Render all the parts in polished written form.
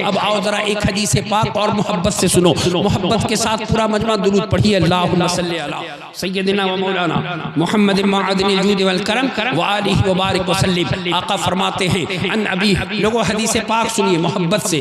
اب آؤ ذرا ایک حدیث پاک اور محبت سے سنو، محبت کے ساتھ پورا مجمع درود پڑھیے، اللہم صلی علی سیدنا و مولانا محمد معدن الجود والکرم وآلہ وبارک وسلم۔ آقا فرماتے ہیں ان ابی، لوگوں حدیث پاک سنیے محبت سے۔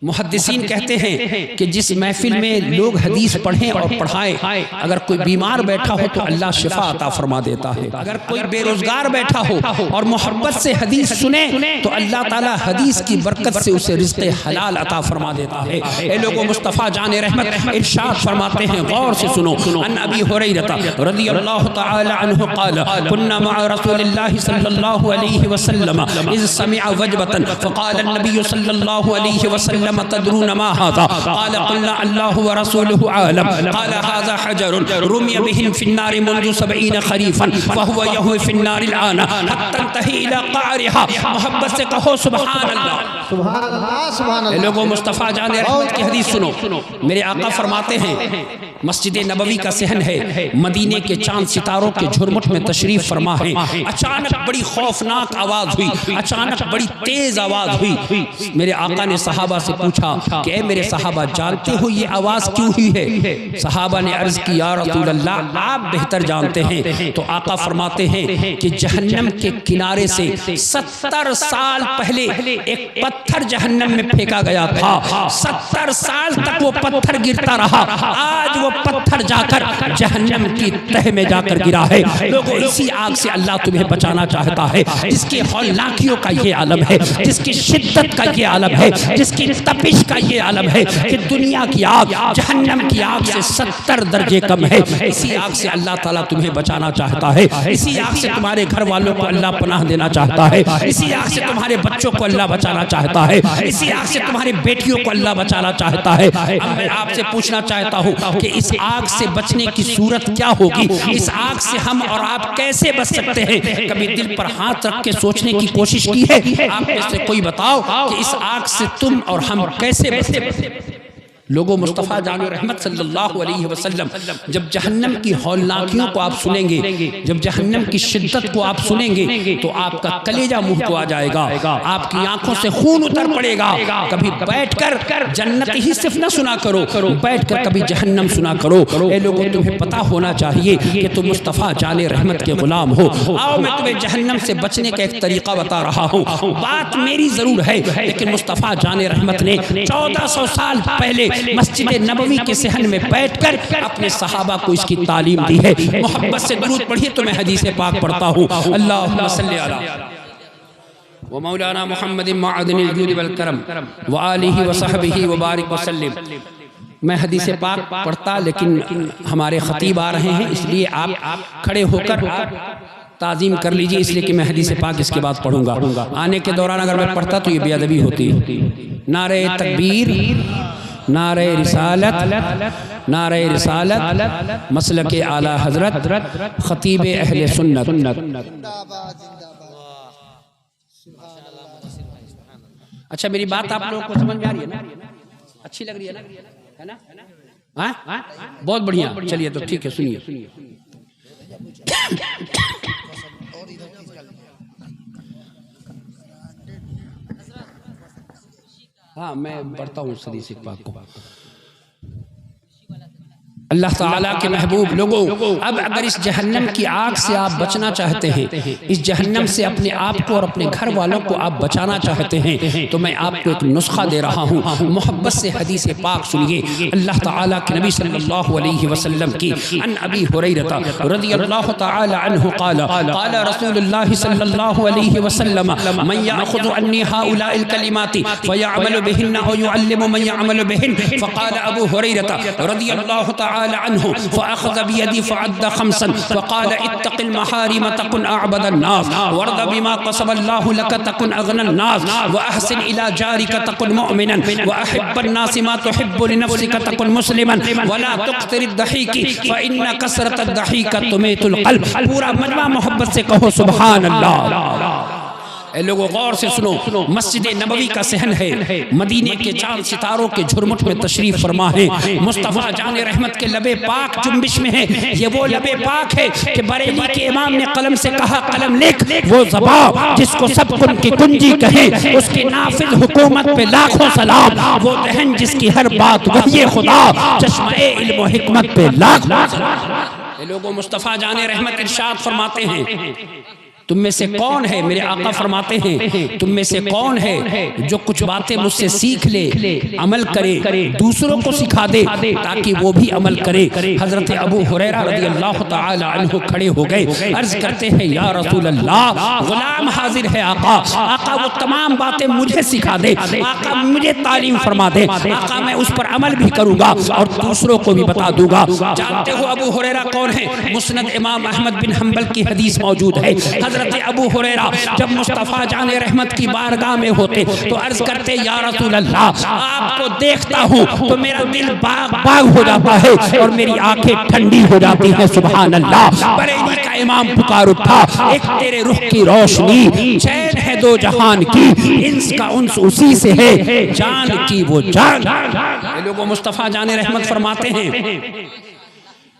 محدثین کہتے ہیں کہ جس محفل میں لوگ حدیث پڑھیں اور پڑھائیں، اگر کوئی بیمار بیٹھا ہو تو اللہ شفا عطا فرما دیتا ہے، اگر کوئی بے روزگار بیٹھا ہو اور محبت سے حدیث سنے تو اللہ تعالیٰ حدیث کی برکت سے اسے رزق حلال عطا فرما دیتا ہے۔ اے لوگوں، مصطفیٰ جان رحمت ارشاد فرماتے ہیں، غور سے سنو، ان ابی ہریرہ رضی اللہ تعالی عنہ قال كنا مع رسول اللہ صلی اللہ علیہ وسلم اذ سمع وجبة فقال النبی صلی اللہ علیہ وسلم تدرون ما هذا؟ قال قلنا الله ورسوله عالم، قال هذا حجر رمي به في النار منذ 70 خريفا فهو يهوي في النار الآن حتى انتهي إلى قعرها۔ محبت سے کہو سبحان اللہ، سبحان اللہ، سبحان اللہ۔ لوگوں مصطفیٰ جان رحمت کی حدیث سنو، میرے آقا فرماتے ہیں مسجد نبوی کا صحن ہے، مدینے کے چاند ستاروں کے جھرمٹ میں تشریف فرما ہے، اچانک بڑی خوفناک آواز ہوئی، اچانک بڑی تیز آواز ہوئی۔ میرے آقا نے صحابہ سے پوچھا کہ اے میرے صحابہ جانتے ہو یہ آواز کیوں ہوئی ہے؟ صحابہ نے عرض کی یا رسول اللہ آپ بہتر جانتے ہیں۔ تو آقا فرماتے ہیں کہ جہنم کے کنارے سے 70 سال پہلے ایک پتھر جہنم میں پھینکا گیا تھا، 70 سال تک وہ پتھر گرتا رہا، آج وہ پتھر جا کر جہنم کی تہ میں جا کر گرا ہے۔ لوگوں، اسی آگ سے اللہ تمہیں بچانا چاہتا ہے، جس کی ہولناکیوں کا یہ عالم ہے، جس کی شدت کا یہ عالم ہے، جس کی تپش کا یہ عالم ہے کہ دنیا کی آگ جہنم کی آگ سے 70 درجے کم ہے۔ اسی آگ سے اللہ تعالیٰ تمہیں بچانا چاہتا ہے، اسی آگ سے تمہارے گھر والوں کو اللہ پناہ دینا چاہتا ہے، اسی آگ سے تمہارے بچوں کو اللہ بچانا چاہتا ہے، اسی آگ سے تمہاری بیٹیوں کو اللہ بچانا چاہتا ہے۔ اب میں آپ سے پوچھنا چاہتا ہوں کہ اس آگ سے بچنے کی صورت کیا ہوگی؟ اس آگ سے ہم اور آپ کیسے بچ سکتے ہیں؟ کبھی دل پر ہاتھ رکھ کے سوچنے کی کوشش کی ہے؟ آپ میں سے کوئی بتاؤ کہ اس آگ سے تم اور ہم کیسے بچیں؟ لوگوں، مصطفیٰ جان رحمت صلی اللہ علیہ وسلم جب جہنم کی ہولناکیوں کو آپ سنیں گے، جب جہنم کی شدت کو آپ سنیں گے تو آپ کا کلیجہ منہ کو آ جائے گا، آپ کی آنکھوں سے خون اتر پڑے گا۔ کبھی بیٹھ کر جنت ہی صرف نہ سنا کرو، بیٹھ کر کبھی جہنم سنا کرو۔ اے لوگوں، تمہیں پتا ہونا چاہیے کہ تم مصطفیٰ جان رحمت کے غلام ہو۔ آؤ میں تمہیں جہنم سے بچنے کا ایک طریقہ بتا رہا ہوں، بات میری ضرور ہے لیکن مصطفیٰ جان رحمت نے 1400 سال پہلے مسجد نبوی کے صحن میں بیٹھ کر اپنے صحابہ کو اس کی تعلیم دی ہے۔ محبت سے درود پڑھیے تو میں حدیث پاک پڑھتا ہوں، اللہم صلی علی ومولانا محمد معدن الجود والکرم وآلہ وصحبہ وبارک وسلم۔ میں حدیث پاک پڑھتا لیکن ہمارے خطیب آ رہے ہیں، اس لیے آپ کھڑے ہو کر تعظیم کر لیجئے، اس لیے کہ میں حدیث پاک اس کے بعد پڑھوں گا۔ آنے کے دوران اگر میں پڑھتا تو یہ بے ادبی ہوتی۔ نعرہ تکبیر، نعرہ رسالت، نعرہ رسالت، مسلک اعلی حضرت خطیب اہل سنت۔ اچھا میری بات آپ لوگوں کو سمجھ میں آ رہی ہے نا؟ اچھی لگ رہی ہے نا؟ بہت بڑھیا، چلیے تو ٹھیک ہے، سنیے۔ ہاں میں پڑھتا ہوں حدیث پاک کو۔ اللہ تعالیٰ کے محبوب لوگوں، اب اگر اس جہنم کی آگ سے آپ بچنا چاہتے ہیں، اس جہنم سے اپنے آپ کو اور اپنے گھر والوں کو آپ بچانا چاہتے ہیں تو میں آپ کو ایک نسخہ دے رہا ہوں، محبت سے حدیث پاک سنیے۔ اللہ تعالیٰ کے نبی صلی اللہ علیہ وسلم کی ان ابی ہریرہ رضی اللہ تعالی عنہ قال قال رسول اللہ صلی اللہ علیہ وسلم من یأخذ عنی هؤلاء الکلمات فیعمل بہن او یعلم من یعمل بہن فقال ابو ہریرہ رضی اللہ تعالی عنه فأخذ بيدي فعد 5 فقال اتق المحارم تكن أعبد الناس وارض بما قسم الله لك تكن أغنى الناس وأحسن إلى جارك تكن مؤمنا وأحب الناس ما تحب لنفسك تكن مسلما ولا تكثر الضحيك فإن كثرة الضحيك تميت القلب۔ پورا مجمع محبت سے کہو سبحان اللہ۔ اے لوگوں غور سے سنو، مسجد نبوی کا صحن ہے، مدینے کے چاند ستاروں کے جھرمٹ میں تشریف فرما ہے، مصطفیٰ جان رحمت کے لبے پاک جنبش میں ہے۔ یہ وہ لبے پاک ہے کہ بریلی کے امام نے قلم سے کہا قلم لکھ، وہ زبان جس کو سب کن کی کنجی کہے، اس کی نافذ حکومت پہ لاکھوں سلام، وہ دہن جس کی ہر بات وحی خدا، چشمہ علم و حکمت پہ لاکھوں سلام۔ یہ لوگوں مصطفیٰ جان رحمت ارشاد فرماتے ہیں تم میں سے کون ہے، میرے آقا فرماتے ہیں تم میں سے کون ہے جو کچھ باتیں مجھ سے سیکھ لے، عمل کرے، دوسروں کو سکھا دے تاکہ وہ بھی عمل کرے۔ حضرت ابو ہریرہ رضی اللہ تعالی عنہ کھڑے ہو گئے، عرض کرتے ہیں یا رسول اللہ غلام حاضر ہے آقا، آقا وہ تمام باتیں مجھے سکھا دے، آقا مجھے تعلیم فرما دے، آقا میں اس پر عمل بھی کروں گا اور دوسروں کو بھی بتا دوں گا۔ جانتے ہو ابو ہریرہ کون ہے؟ مسند امام احمد بن حنبل کی حدیث موجود ہے، حضرت ابو ہریرہ جب مصطفیٰ جان رحمت کی بارگاہ میں ہوتے تو عرض کرتے یا رسول اللہ آپ کو دیکھتا ہوں تو میرا دل باغ باغ ہو جاتا ہے اور میری آنکھیں ٹھنڈی ہو جاتی ہیں۔ سبحان اللہ، بریلی کا امام پکار اٹھا، ایک تیرے رخ کی روشنی، چین ہے دو جہان کی، انس کا انس اسی سے ہے، جان کی وہ جان۔ یہ لوگوں مصطفیٰ جان رحمت فرماتے ہیں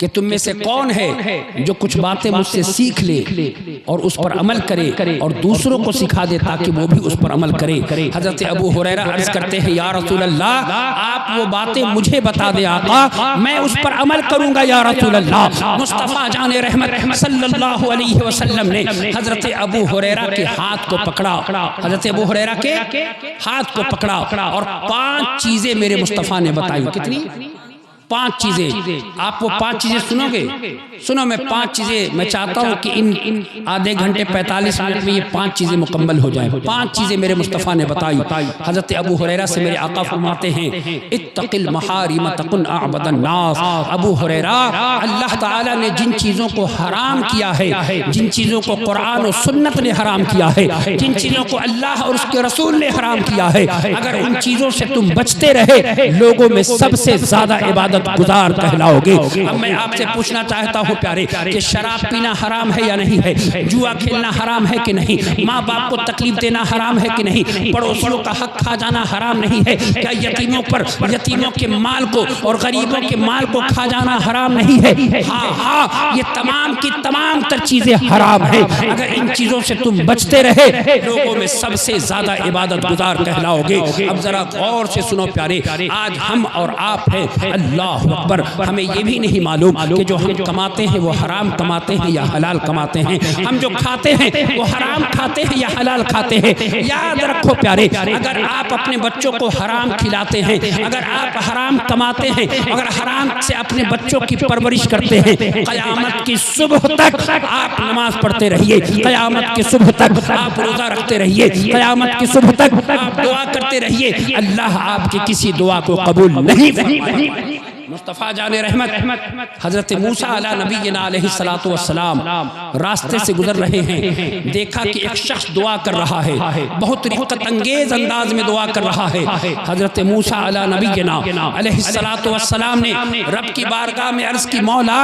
کہ تم میں سے کون ہے جو کچھ باتیں مجھ سے سیکھ لے اور اس پر عمل کرے اور دوسروں کو سکھا دے تاکہ وہ بھی اس پر عمل کرے۔ حضرت ابو ہریرہ عرض کرتے ہیں یا رسول اللہ آپ وہ باتیں مجھے بتا دے آقا، میں اس پر عمل کروں گا یا رسول اللہ۔ مصطفیٰ جان رحمت صلی اللہ علیہ وسلم نے حضرت ابو ہریرہ کے ہاتھ کو پکڑا، حضرت ابو ہریرہ کے ہاتھ کو پکڑا اور 5 چیزیں میرے مصطفیٰ نے بتائی۔ کتنی؟ 5 چیزیں۔ آپ وہ 5 چیزیں سنو گے؟ سنو، میں 5 چیزیں میں چاہتا ہوں کہ ان آدھے گھنٹے 45 منٹ میں یہ 5 چیزیں مکمل ہو جائیں۔ 5 چیزیں میرے مصطفیٰ نے بتائی۔ حضرت ابو ہریرہ سے میرے آقا فرماتے ہیں اتق المحارم تکن اعبد الناس۔ ابو ہریرہ اللہ تعالیٰ نے جن چیزوں کو حرام کیا ہے، جن چیزوں کو قرآن و سنت نے حرام کیا ہے، جن چیزوں کو اللہ اور اس کے رسول نے حرام کیا ہے، اگر ان چیزوں سے تم بچتے رہے لوگوں میں سب سے زیادہ عبادت گزار کہلاؤ گے۔ اب میں آپ سے پوچھنا چاہتا ہوں پیارے کہ شراب پینا حرام ہے یا نہیں ہے؟ جوا کھیلنا حرام ہے کہ نہیں؟ ماں باپ کو تکلیف دینا حرام ہے کہ نہیں؟ پڑوسیوں کا حق کھا جانا حرام نہیں ہے؟ کیا یتیموں پر یتیموں کے مال کو اور غریبوں کے مال کو کھا جانا حرام نہیں ہے؟ ہاں، یہ تمام کی تمام تر چیزیں حرام ہیں۔ اگر ان چیزوں سے تم بچتے رہے لوگوں میں سب سے زیادہ عبادت گزار کہلاؤ گے۔ اب ذرا غور سے سنو پیارے، آج ہم اور آپ ہیں، اللہ اکبر، ہمیں یہ بھی نہیں معلوم کہ جو ہم کماتے ہیں وہ حرام کماتے ہیں یا حلال کماتے ہیں، ہم جو کھاتے ہیں وہ حرام کھاتے ہیں یا حلال کھاتے ہیں۔ یاد رکھو پیارے، اگر آپ اپنے بچوں کو حرام کھلاتے ہیں، اگر آپ حرام کماتے ہیں، اگر حرام سے اپنے بچوں کی پرورش کرتے ہیں، قیامت کی صبح تک آپ نماز پڑھتے رہیے، قیامت کی صبح تک آپ روزہ رکھتے رہیے، قیامت کی صبح تک آپ دعا کرتے رہیے، اللہ آپ کی کسی دعا کو قبول نہیں فرمائے۔ مصطفیٰ جان رحمت حضرت موسیٰ علیہ نبینا علیہ السلام راستے سے گزر رہے ہیں، دیکھا کہ ایک شخص دعا کر رہا ہے، بہت رقت انگیز انداز میں دعا کر رہا ہے۔ حضرت موسیٰ علیہ نبینا علیہ السلام نے رب کی بارگاہ میں عرض کی مولا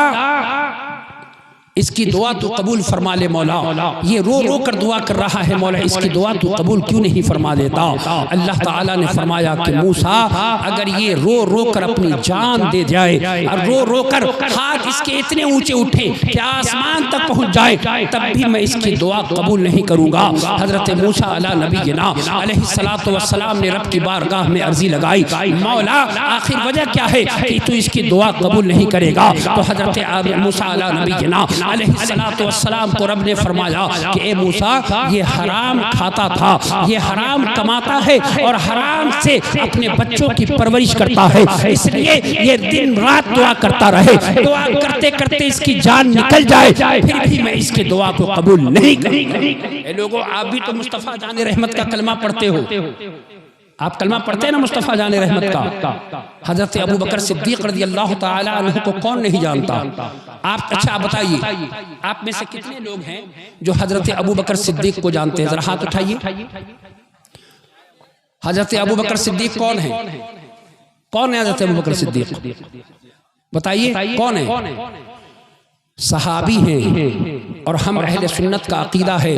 اس کی دعا تو قبول فرما لے مولا، یہ رو رو کر دعا کر رہا ہے مولا، اس کی دعا تو قبول کیوں نہیں فرما دیتا؟ اللہ تعالیٰ نے فرمایا کہ موسیٰ اگر یہ رو رو کر اپنی جان دے جائے اور رو رو کر ہاتھ اس کے اتنے اونچے اٹھے کہ آسمان تک پہنچ جائے تب بھی میں اس کی دعا قبول نہیں کروں گا۔ حضرت موسیٰ علیہ نبینا علیہ السلام نے رب کی بارگاہ میں عرضی لگائی، مولا آخر وجہ کیا ہے کہ تو اس کی دعا قبول نہیں کرے گا؟ تو حضرت موسیٰ علیہ نبینا علیہ السلام کو رب نے فرمایا کہ اے موسیٰ یہ حرام کھاتا تھا، یہ حرام کماتا ہے اور حرام سے اپنے بچوں کی پرورش کرتا ہے، اس لیے یہ دن رات دعا کرتا رہے، دعا کرتے کرتے اس کی جان نکل جائے پھر بھی میں اس کی دعا کو قبول نہیں کروں گا۔ اے لوگوں آپ بھی تو مصطفیٰ جان رحمت کا کلمہ پڑھتے ہو، آپ کلمہ پڑھتے ہیں نا مصطفیٰ جان رحمت کا؟ حضرت ابو بکر صدیق رضی اللہ تعالی عنہ کو کون نہیں جانتا؟ آپ اچھا بتائیے آپ میں سے کتنے لوگ ہیں جو حضرت ابو بکر صدیق کو جانتے ہیں؟ ذرا ہاتھ اٹھائیے۔ حضرت ابو بکر صدیق کون ہے؟ کون ہے حضرت ابو بکر صدیق؟ بتائیے کون ہے؟ صحابی ہیں، اور ہم اہل سنت کا عقیدہ ہے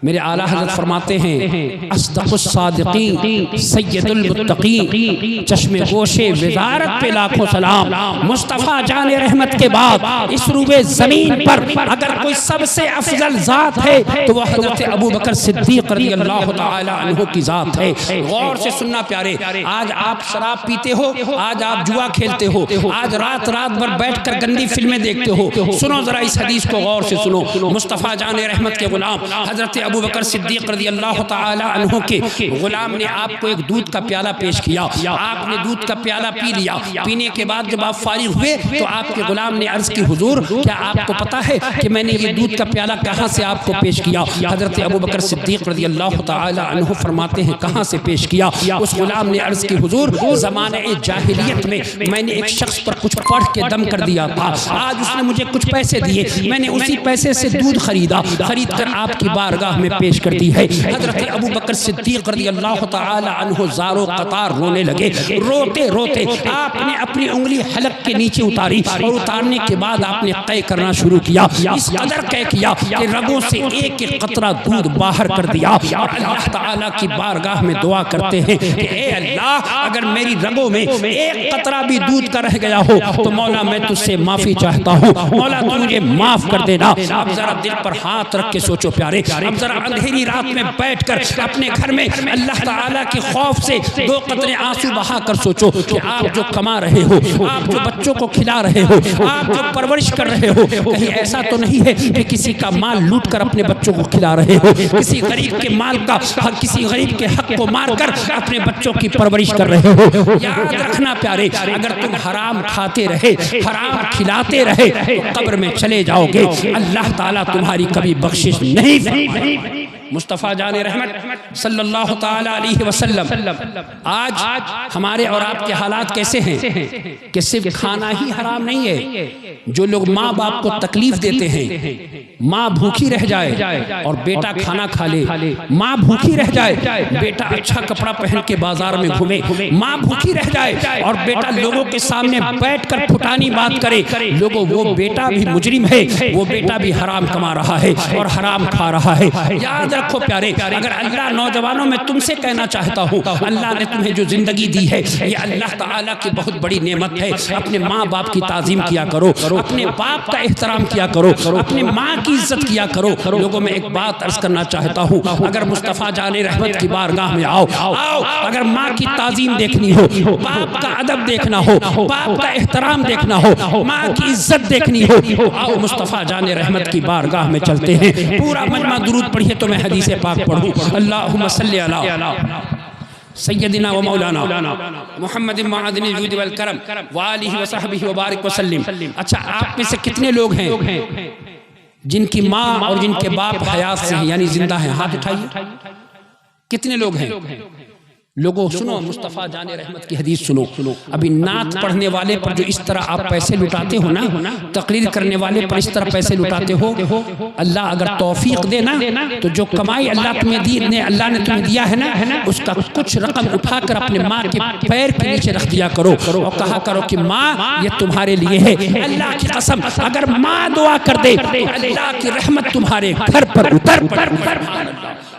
میرے اعلیٰ حضرت فرماتے ہیں اصدق الصادقین سید المتقین چشم گوش وزارت پہ لاکھوں سلام. مصطفیٰ جان رحمت کے بعد اس روئے زمین پر اگر کوئی سب سے افضل ذات ہے تو وہ حضرت ابو بکر صدیق رضی اللہ تعالی عنہ کی ذات ہے. غور سے سننا پیارے، آج آپ شراب پیتے ہو، آج آپ جوا کھیلتے ہو، آج رات بھر بیٹھ کر گندی فلمیں دیکھتے ہو. سنو ذرا اس حدیث کو غور سے سنو. مصطفیٰ جان رحمت کے غلام حضرت ابو بکر صدیق رضی اللہ تعالی عنہ کے غلام نے آپ کو ایک دودھ کا پیالہ پیش کیا. آپ نے دودھ کا پیالہ پی لیا. پینے کے بعد جب آپ فارغ ہوئے تو آپ کے غلام نے عرض کی حضور کیا آپ کو پتا ہے کہ میں نے یہ دودھ کا پیالہ کہاں سے آپ کو پیش کیا؟ حضرت ابو بکر صدیق رضی اللہ تعالی عنہ فرماتے ہیں کہاں سے پیش کیا؟ اس غلام نے عرض کی حضور زمانہ جاہلیت میں نے ایک شخص پر کچھ پڑھ کے دم کر دیا تھا. آج اس نے مجھے کچھ پیسے دیے، میں نے اسی پیسے سے دودھ خرید کر آپ کی بارگاہ میں پیش کر دی ہے. حضرت ابو بکر صدیق رضی اللہ تعالی عنہ زارو قطار رونے لگے. روتے روتے آپ نے اپنی انگلی حلق کے نیچے اتاری اور اتارنے کے بعد آپ نے قے کرنا شروع کیا. اس قدر قے کیا کہ رگوں سے ایک ایک قطرہ دودھ باہر کر دیا. اور اللہ تعالیٰ کی بارگاہ میں دعا کرتے ہیں کہ اے اللہ اگر میری رگوں میں ایک قطرہ بھی دودھ کا رہ گیا ہو تو مولا میں تجھ سے معافی چاہتا ہوں، مولا تو مجھے معاف کر دینا. اب ذرا دل پر ہاتھ رکھ کے سوچو پیارے، اب ذرا اندھیری رات میں بیٹھ کر اپنے گھر میں اللہ تعالیٰ کے خوف سے دو قطرے آنسو بہا کر سوچو کہ آپ جو کما رہے ہو، آپ جو بچوں کو کھلا رہے ہو، آپ جو پرورش کر رہے ہو، کہیں ایسا تو نہیں ہے کہ کسی کا مال لوٹ کر اپنے بچوں کو کھلا رہے ہو، کسی غریب کے مال کا، کسی غریب کے حق کو مار کر اپنے بچوں کی پرورش کر رہے ہو. یاد رکھنا پیارے، اگر تم حرام کھاتے رہے، حرام کھلاتے رہے تو قبر میں چلے جاؤ گے، اللہ تعالیٰ تمہاری کبھی بخشش نہیں فرمائے گا. مصطفیٰ جان رحمت صلی اللہ تعالی علیہ وسلم آج ہمارے اور آپ کے حالات کیسے ہیں کہ صرف کھانا ہی حرام نہیں ہے. جو لوگ ماں باپ کو تکلیف دیتے ہیں، ماں بھوکی رہ جائے اور بیٹا کھانا کھا لے، ماں بھوکی رہ جائے بیٹا اچھا کپڑا پہن کے بازار میں گھومے، ماں بھوکی رہ جائے اور بیٹا لوگوں کے سامنے بیٹھ کر پھٹانی بات کرے، لوگوں وہ بیٹا بھی مجرم ہے، وہ بیٹا بھی حرام کما رہا ہے اور حرام کھا رہا ہے. یاد رکھو پیارے، اگر اللہ نوجوانوں میں تم سے کہنا چاہتا ہوں، اللہ نے تمہیں جو زندگی دی ہے یہ اللہ تعالیٰ کی بہت بڑی نعمت ہے. اپنے ماں باپ کی تعظیم کیا کرو، اپنے باپ کا احترام کیا کرو، اپنے ماں کی عزت کیا کرو. لوگوں میں ایک بات عرض کرنا چاہتا ہوں، اگر مصطفیٰ جان رحمت کی بارگاہ میں آؤ، اگر ماں کی تعظیم دیکھنی ہو، باپ کا ادب دیکھنا ہو، باپ کا احترام دیکھنا ہو، ماں کی عزت دیکھنی ہو، آؤ مصطفیٰ جان رحمت کی بارگاہ میں چلتے ہیں. پورا مجمع درود پڑھیے تو میں حدیث پاک پڑھوں. اللہم صلی علی سیدنا و مولانا محمد معدن الجود والکرم وآلہ وصحبہ وبارک وسلم. اچھا، آپ میں سے کتنے لوگ ہیں جن کی ماں اور جن کے باپ حیات سے ہیں یعنی زندہ ہیں؟ ہاتھ اٹھائیے. کتنے لوگ ہیں؟ لوگوں سنو، مصطفیٰ جان رحمت کی حدیث سنو. ابھی نعت پڑھنے والے پر جو اس طرح آپ پیسے لٹاتے ہو نا، تقریر کرنے والے پر اس طرح پیسے لٹاتے ہو، اللہ اگر توفیق دے نا تو جو کمائی اللہ نے تمہیں دیا ہے نا، اس کا کچھ رقم اٹھا کر اپنے ماں کے پیر کے نیچے رکھ دیا کرو اور کہا کرو کہ ماں یہ تمہارے لیے ہے. اللہ کی قسم اگر ماں دعا کر دے تو اللہ کی رحمت تمہارے گھر پر اتر پڑے.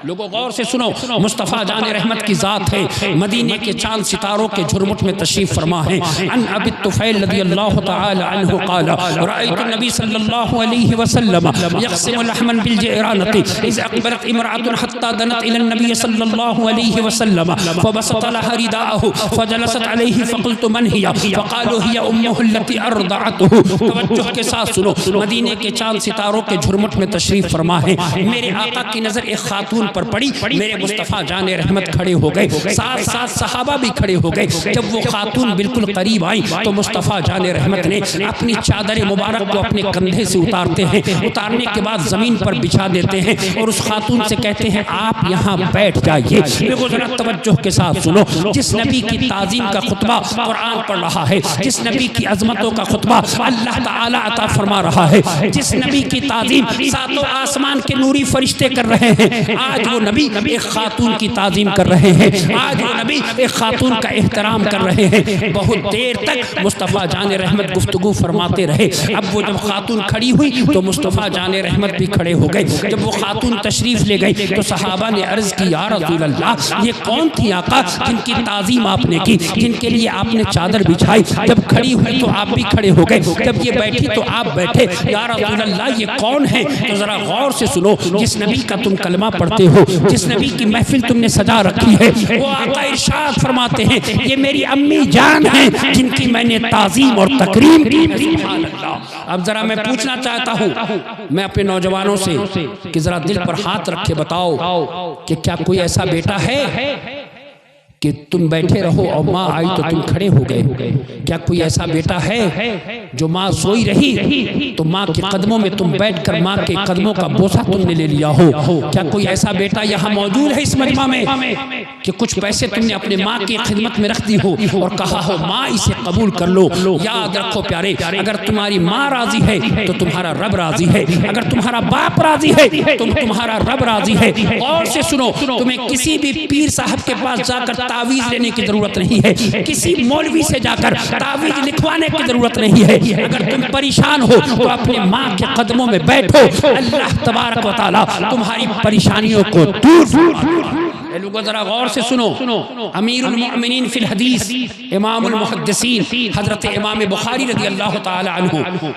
لوگوں غور سے سنو، مصطفیٰ جان رحمت کی ذات ہے، مدینے کے چاند ستاروں کے جھرمٹ میں تشریف فرما ہے. عن ابی الطفیل رضی اللہ تعالی عنہ قال رأیت النبی صلی اللہ علیہ وسلم یقسم لحما بالجعرانة اذ اقبلت امرأة حتى دنت الى النبی صلی اللہ علیہ وسلم فبسط لها رداءه فجلست علیہ فقلت من هي فقالوا هي امه التي ارضعته. توجہ کے ساتھ سنو، مدینے کے چاند ستاروں کے جھرمٹ میں تشریف فرما ہے. میرے آقا کی نظر ایک خاتون پر پڑی، میرے مصطفیٰ جان رحمت کھڑے ہو گئے، ساتھ ساتھ صحابہ بھی کھڑے ہو گئے. جب وہ خاتون بالکل قریب آئی تو مصطفیٰ جان رحمت نے اپنی چادر مبارک کو اپنے کندھے سے اتارتے ہیں، اتارنے کے بعد زمین پر بچھا دیتے ہیں اور اس خاتون سے کہتے ہیں آپ یہاں بیٹھ جائیے. دیکھو ذرا توجہ کے ساتھ سنو، جس نبی کی تعظیم کا خطبہ قرآن پڑھ رہا ہے، جس نبی کی عظمتوں کا خطبہ اللہ تعالیٰ عطا فرما رہا ہے، جس نبی کی تعظیم ساتوں آسمان کے نوری فرشتے کر رہے ہیں، آج آج وہ نبی ایک خاتون کی تعظیم کر رہے ہیں، آج وہ نبی ایک خاتون کا احترام کر رہے ہیں۔ بہت دیر تک مصطفیٰ جان رحمت گفتگو فرماتے رہے۔ اب وہ جب خاتون کھڑی ہوئی تو مصطفیٰ جان رحمت بھی کھڑے ہو گئے۔ جب وہ خاتون تشریف لے گئی تو صحابہ نے عرض کی یا رسول اللہ یہ کون تھی آقا جن کی تعظیم آپ نے کی، جن کے لیے آپ نے چادر بچھائی؟ جب کھڑی ہوئی تو آپ بھی کھڑے ہو گئے، جب یہ بیٹھی تو آپ بیٹھے۔ یا رسول اللہ یہ کون ہے؟ تو ذرا غور سے سنو، جس نبی کا تم کلمہ پڑھتے ہو، جس نبی کی محفل تم نے سجا رکھی ہے، وہ آقا ارشاد فرماتے ہیں یہ میری امی جان ہیں جن کی میں نے تعظیم اور تکریم کی ہے۔ سبحان اللہ۔ اب ذرا میں پوچھنا چاہتا ہوں میں اپنے نوجوانوں سے کہ ذرا دل پر ہاتھ رکھ کے بتاؤ کہ کیا کوئی ایسا بیٹا ہے کہ تم بیٹھے رہو اور ماں آئی تو تم کھڑے ہو گئے؟ کیا کوئی ایسا بیٹا ہے جو ماں سوئی رہی تو ماں کے قدموں میں تم بیٹھ کر ماں کے قدموں کا بوسہ تم نے لے لیا ہو؟ کیا کوئی ایسا بیٹا یہاں موجود ہے اس مجمع میں کہ کچھ پیسے تم نے اپنے ماں کی خدمت میں رکھ دی ہو اور کہا ہو ماں اسے قبول کر لو؟ یاد رکھو پیارے، اگر تمہاری ماں راضی ہے تو تمہارا رب راضی ہے، اگر تمہارا باپ راضی ہے تو تمہارا رب راضی ہے۔ اور سے سنو، تمہیں کسی بھی پیر صاحب کے پاس جا کر تعویذ لینے کی ضرورت نہیں ہے، کسی مولوی سے جا کر تعویذ لکھوانے کی ضرورت نہیں ہے۔ اگر تم پریشان ہو تو اپنے ماں کے قدموں میں بیٹھو، اللہ تبارک و تعالی تمہاری پریشانیوں کو دور فرمائے۔ لوگوں ذرا غور سے سنو، امیر المؤمنین فی الحدیث، امام المحدثین حضرت امام بخاری رضی اللہ تعالی عنہ،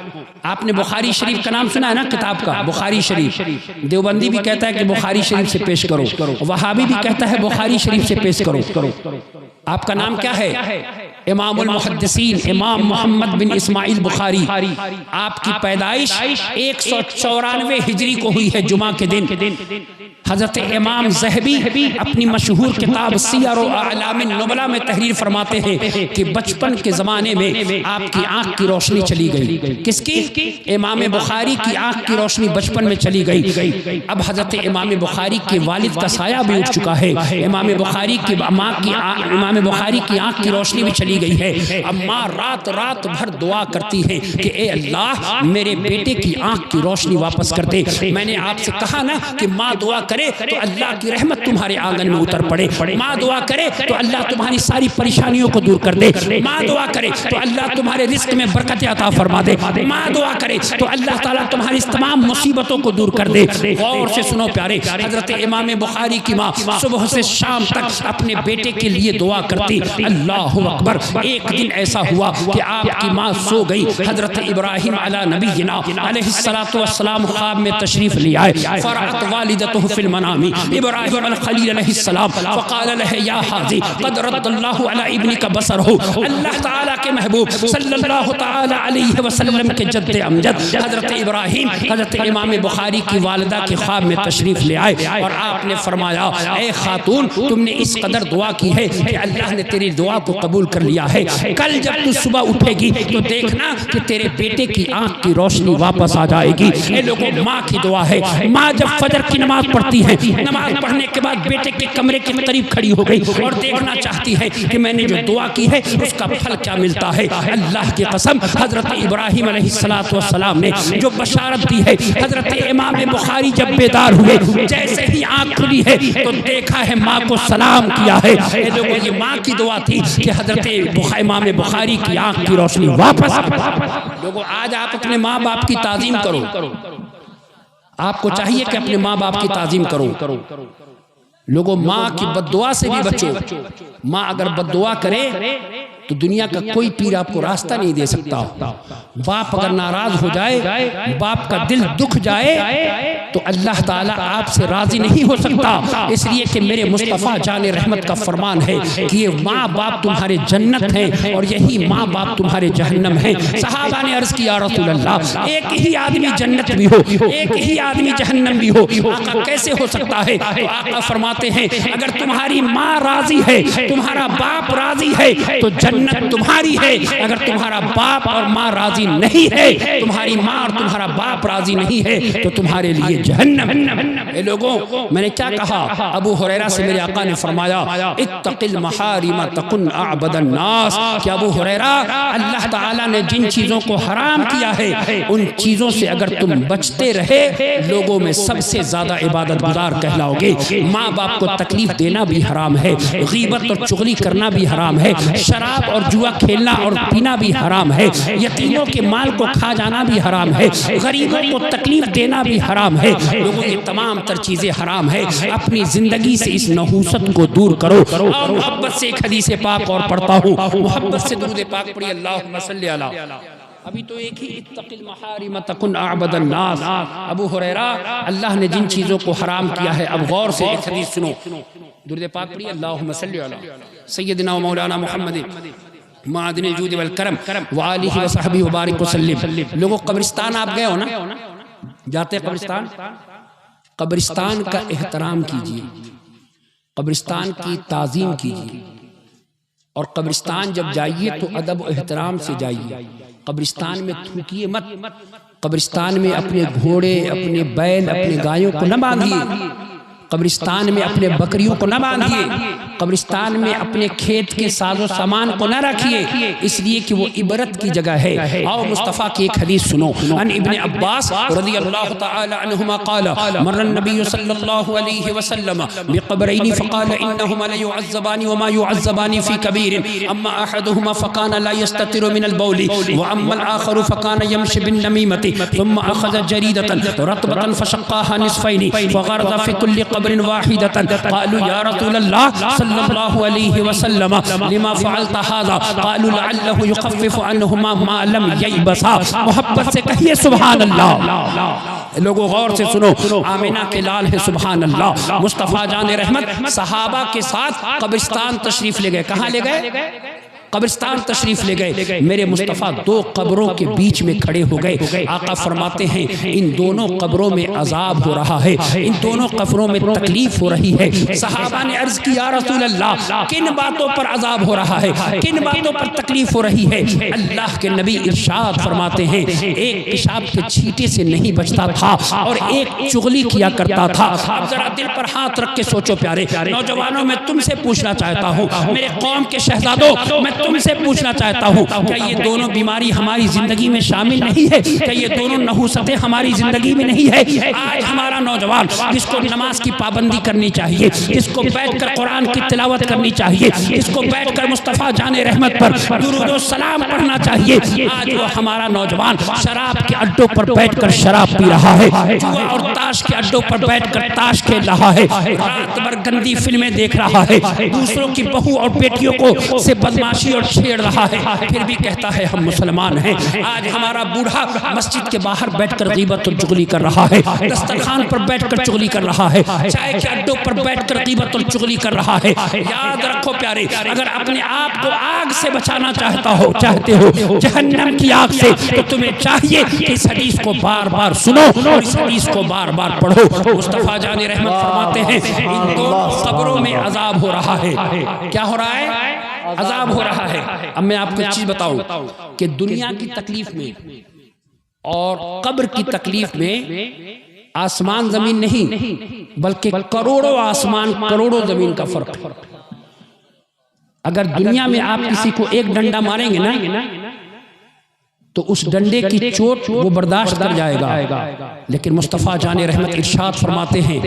آپ نے بخاری شریف کا نام سنا ہے نا کتاب کا؟ بخاری شریف، دیوبندی بھی کہتا ہے کہ بخاری شریف سے پیش کرو، وہابی بھی کہتا ہے بخاری شریف سے پیش کرو۔ آپ کا نام کیا ہے؟ امام المحدثین امام محمد بن اسماعیل بخاری۔ آپ کی پیدائش 194 ہجری کو ہوئی ہے جمعہ کے دن۔ حضرت امام ذہبی اپنی مشہور کتاب سیر و اعلام النبلاء میں تحریر فرماتے ہیں کہ بچپن کے زمانے میں آپ کی آنکھ کی روشنی چلی گئی۔ کس کی؟ امام بخاری کی آنکھ کی روشنی بچپن میں چلی گئی۔ اب حضرت امام بخاری کے والد کا سایہ بھی اٹھ چکا ہے، امام بخاری کی آنکھ کی روشنی بھی چلی گئی ہے۔ اب ماں رات بھر دعا کرتی ہے کہ اے اللہ میرے بیٹے کی آنکھ کی روشنی واپس کر دے۔ میں نے آپ سے کہا نا کہ ماں دعا کرے تو اللہ کی رحمت تمہارے آنگن میں اتر پڑے، ماں دعا کرے تو اللہ تمہاری ساری پریشانیوں کو دور کر دے، ماں دعا کرے تو اللہ تمہارے رزق میں برکت عطا فرما دے، ماں دعا کرے تو اللہ تعالیٰ تمہاری اس تمام مصیبتوں کو دور کر دے۔ غور سے سنو پیارے، حضرت امام بخاری کی ماں صبح سے شام تک اپنے بیٹے کے لیے دعا کرتی۔ اللہ اکبر۔ ایک دن ایسا ہوا کہ آپ کی ماں سو گئی، حضرت ابراہیم علی نبینا علیہ الصلوۃ والسلام خواب میں تشریف لے آئے۔ فرأت والدته في المنام ابراہیم الخلیل علیہ السلام فقال له یا حاضی قد رد اللہ علی ابنک بصرہ۔ اللہ تعالیٰ کے محبوب صلی اللہ تعالی علیہ وسلم کے جد امجد حضرت ابراہیم حضرت امام بخاری کی والدہ کے خواب میں تشریف لے آئے اور آپ نے فرمایا اے خاتون تم نے اس قدر دعا کی ہے کہ اللہ نے تیری دعا کو قبول کر لیا ہے، کل جب تو صبح اٹھے گی تو دیکھنا کہ تیرے بیٹے کی آنکھ کی روشنی واپس آ جائے گی۔ اے لوگوں ماں کی دعا ہے، ماں جب فجر کی نماز پڑھتی ہے، نماز پڑھنے کے بعد بیٹے کے کمرے کے قریب کھڑی ہو گئی اور دیکھنا چاہتی ہے کہ میں نے جو دعا کی ہے اس کا پھل کیا ملتا ہے۔ اللہ کی قسم حضرت ابراہیم علیہ السلام نے جو بشارت دی ہے، حضرت امام بخاری جب بیدار ہوئے جیسے ہی آنکھ کھلی ہے تو دیکھا ہے ماں کو سلام کیا ہے۔ اے لوگوں یہ ماں کی دعا تھی کہ حضرت امام بخاری کی آنکھ کی روشنی واپس آ۔ لوگوں آج آپ اپنے ماں باپ کی تعظیم کرو، آپ کو چاہیے کہ اپنے ماں باپ کی تعظیم کرو۔ لوگوں ماں کی بد دعا سے بھی بچو، ماں اگر بد دعا کرے تو دنیا کا کوئی پیر آپ کو راستہ نہیں دے سکتا۔ باپ اگر ناراض ہو جائے، باپ کا دل دکھ جائے تو اللہ تعالیٰ آپ سے راضی نہیں ہو سکتا، اس لیے کہ میرے مصطفیٰ جان رحمت کا فرمان ہے کہ یہ ماں باپ تمہارے جنت ہیں اور یہی ماں باپ تمہارے جہنم ہیں۔ صحابہ نے عرض کیا رسول اللہ ایک ہی آدمی جنت بھی ہو ایک ہی آدمی جہنم بھی ہو، آقا کیسے ہو سکتا ہے؟ تو آقا فرماتے فرماتے ہیں اگر تمہاری ماں راضی ہے، تمہارا باپ راضی ہے تو جنت تمہاری ہے، اگر تمہارا باپ اور ماں راضی نہیں ہے، تمہاری ماں اور تمہارا باپ راضی نہیں ہے تو تمہارے لیے جہنم۔ اے لوگوں، میں نے کیا کہا؟ ابو ہریرہ سے میرے آقا نے فرمایا اتق المحارم تکن اعبد الناس، کہ ابو ہریرہ اللہ تعالیٰ نے جن چیزوں کو حرام کیا ہے ان چیزوں سے اگر تم بچتے رہے لوگوں میں سب سے زیادہ عبادت گزار کہلاؤ گے۔ ماں باپ کو تکلیف دینا بھی حرام ہے، غیبت اور چغلی کرنا بھی حرام ہے، شراب اور جوا کھیلنا اور پینا بھی حرام ہے، یتیموں کے مال کو کھا جانا بھی حرام ہے، غریبوں کو تکلیف دینا بھی حرام ہے۔ لوگوں یہ تمام تر چیزیں حرام ہے۔ اپنی زندگی سے اس نحوست کو دور کرو۔ اور محبت سے ایک حدیث پاک اور پڑھتا ہوں، محبت سے درود پاک پڑھی، اللہم صلی علی۔ ابھی تو ایک ہی اتق المحارم تکن اعبد الناس۔ ابو ہریرہ اللہ نے جن چیزوں کو حرام کیا ہے، اب غور سے ایک حدیث سنو، درود پاک پڑھی، اللہم صلی علی سیدنا و مولانا محمد معدن الجود والکرم وآلہ وصحبہ وبارک وسلم۔ لوگوں قبرستان آپ گئے ہو نا، جاتے قبرستان، قبرستان کا احترام کیجئے، قبرستان کی تعظیم کیجئے، اور قبرستان جب جائیے تو ادب و احترام سے جائیے۔ قبرستان میں تھوکیے مت، قبرستان میں اپنے گھوڑے، اپنے بیل، اپنے گایوں کو نہ باندھیے، قبرستان میں اپنے بکریوں کو نہ باندھیے، قبرستان میں اپنے کھیت کے ساز و سامان کو نہ رکھیے، اس لیے کہ وہ عبرت کی جگہ ہے۔ آؤ مصطفیٰ کی ایک حدیث سنو، ان ابن عباس رضی اللہ تعالی عنہما قال مر النبی صلی اللہ علیہ وسلم بقبرین فقال انہما لیعذبان وما يعذبان في كبير اما احدهما فكان لا يستتر من البول واما الاخر فكان يمشي بالنميمة ثم اخذ جريدة رطبة فشقاها نصفين فغرز في كل قبر واحدة قالوا يا رسول الله صلی اللہ علیہ وسلم لما فعلت هذا قالوا لعله يخفف عنهما ما لم ييبسا۔ محبت سے کہیے سبحان اللہ۔ لوگوں غور سے سنو، آمینہ کے لال ہے سبحان اللہ۔ مصطفیٰ جان رحمت صحابہ کے ساتھ قبرستان تشریف لے گئے۔ کہاں لے گئے؟ قبرستان تشریف لے گئے۔ میرے مصطفیٰ دو قبروں کے بیچ میں کھڑے ہو گئے۔ آقا فرماتے ہیں ان دونوں قبروں میں عذاب ہو رہا ہے، ان دونوں قبروں میں تکلیف ہو رہی ہے۔ صحابہ نے عرض کی یا رسول اللہ کن باتوں پر عذاب ہو رہا ہے، کن باتوں پر تکلیف ہو رہی ہے؟ اللہ کے نبی ارشاد فرماتے ہیں ایک پیشاب کے چھینٹے سے نہیں بچتا تھا اور ایک چغلی کیا کرتا تھا۔ اب ذرا دل پر ہاتھ رکھ کے سوچو پیارے نوجوانوں، میں تم سے پوچھنا چاہتا ہوں، میرے قوم کے شہزادوں، میں تم سے پوچھنا چاہتا ہوں کیا یہ دونوں بیماری ہماری زندگی میں شامل نہیں ہے؟ کیا یہ دونوں نحوستیں ہماری زندگی میں نہیں ہے؟ آج ہمارا نوجوان جس کو نماز کی پابندی کرنی چاہیے، جس کو بیٹھ کر قرآن کی تلاوت کرنی چاہیے، جس کو بیٹھ کر مصطفیٰ جان رحمت پر درود و سلام پڑھنا چاہیے، آج وہ ہمارا نوجوان شراب کے اڈوں پر بیٹھ کر شراب پی رہا ہے، جوا اور تاش کے اڈوں پر بیٹھ کر تاش کھیل رہا ہے، رات بھر گندی فلمیں دیکھ رہا ہے، دوسروں کی بہو اور بیٹیوں کو سے بدماشی اور چھیڑ رہا ہے، پھر بھی کہتا ہے ہم مسلمان ہیں۔ آج ہمارا بوڑھا مسجد کے باہر بیٹھ کر غیبت اور چغلی کر رہا ہے، دسترخوان پر بیٹھ کر چغلی کر رہا ہے، چائے کے اڈوں پر بیٹھ کر غیبت اور چغلی کر رہا ہے۔ یاد رکھو پیارے، اگر اپنے آپ کو آگ سے بچانا چاہتے ہو جہنم کی آگ سے، تو تمہیں چاہیے کہ اس حدیث کو بار بار سنو اور اس حدیث کو بار بار پڑھو۔ مصطفیٰ جان رحمت فرماتے ہیں ان دونوں قبروں میں عذاب ہو رہا ہے۔ کیا ہو رہا ہے؟ عذاب ہو رہا ہے۔ اب میں آپ کو ایک چیز بتاؤں کہ دنیا کی تکلیف میں اور قبر کی تکلیف میں آسمان زمین نہیں بلکہ کروڑوں آسمان کروڑوں زمین کا فرق ہے۔ اگر دنیا میں آپ کسی کو ایک ڈنڈا ماریں گے نا تو اس ڈنڈے کی چوٹ وہ برداشت کر جائے گا، لیکن مصطفیٰ جان رحمت ارشاد فرماتے ہیں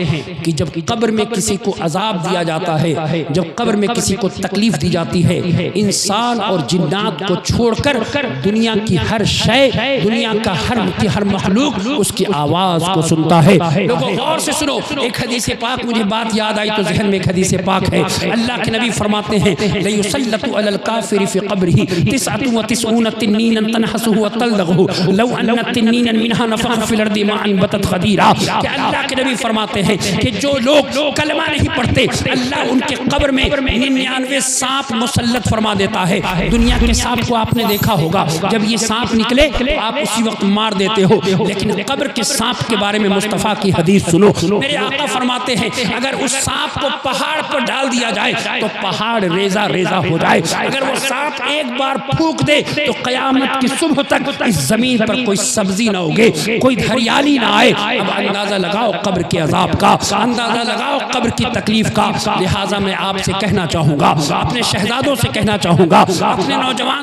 کہ جب قبر میں کسی کو عذاب دیا جاتا ہے، جب قبر میں کسی کو تکلیف دی جاتی ہے، انسان اور جنات کو چھوڑ کر دنیا کی ہر شے، دنیا کا ہر مخلوق اس کی آواز کو سنتا ہے۔ لوگوں غور سے سنو، ایک حدیث پاک مجھے بات یاد آئی تو ذہن میں ایک حدیث پاک ہے۔ اللہ کے نبی فرماتے ہیں لَيُسَلَّطُ عَلَى الْكَافِرِ فِي قَبْرِهِ 99 تنین تنحسُ وتلدغه لو ان التنين منها نفخ في الارض ما انبتت خديرا کہ اللہ کے نبی فرماتے ہیں کہ جو لوگ کلمہ نہیں پڑھتے اللہ ان کے قبر میں 99 سانپ مسلط فرما دیتا ہے. دنیا کے سانپ کو آپ نے دیکھا ہوگا, جب یہ سانپ نکلے تو آپ اسی وقت مار دیتے ہو, لیکن قبر کے سانپ کے بارے میں مصطفیٰ کی حدیث سنو. میرے آقا فرماتے ہیں اگر اس سانپ کو پہاڑ پر ڈال دیا جائے تو پہاڑ ریزہ ریزہ ہو جائے. اگر وہ سانپ ایک بار پھونک دے تو قیامت کی صبح تک اس زمین پر کوئی سبزی نہ ہوگے, کوئی ہریالی نہ آئے. اب اندازہ لگاؤ قبر کے عذاب کا, اندازہ لگاؤ قبر کی تکلیف کا. لہٰذا میں آپ سے کہنا چاہوں گا, اپنے شہزادوں سے کہنا چاہوں گا, اپنے نوجوان